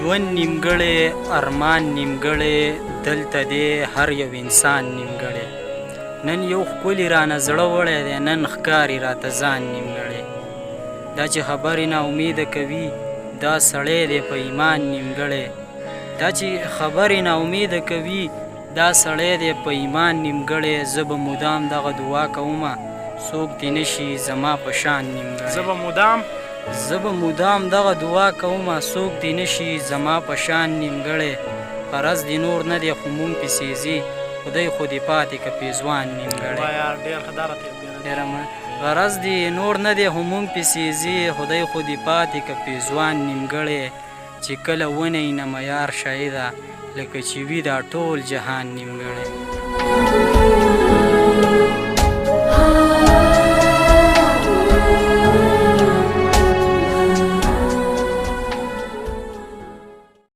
ژوند نیمګړی ارمان نیمګړی دلته دی هر یو انسان نیمګړی نن یو ښکلي رانه زړه وړی دی نن ښکاري راته ځان نیمګړی دا چې خبرې نا امیده کوي دا سړی دی په ایمان نیمګړی دا چې خبرې نا امیده کوي دا سړی دی په ایمان نیمګړی زه به مدام دغه دعا کومه څوک دې نشي زما په شان نیمګړی زه به مدام دغه دعا کومه څوک دې نشي زما په شان نیمګړی غرض دې نور نه دی خو مونږ پسې ځي خدای خو دې پاتې که پېزوان نیمګړی غرض دې نور نه دی خو مونږ پسې ځي خدای خو دې پاتې که پېزوان نیمګړی چې کله ونی نه معیار شایده لکه چې وي دا ټول جهان نیمګړی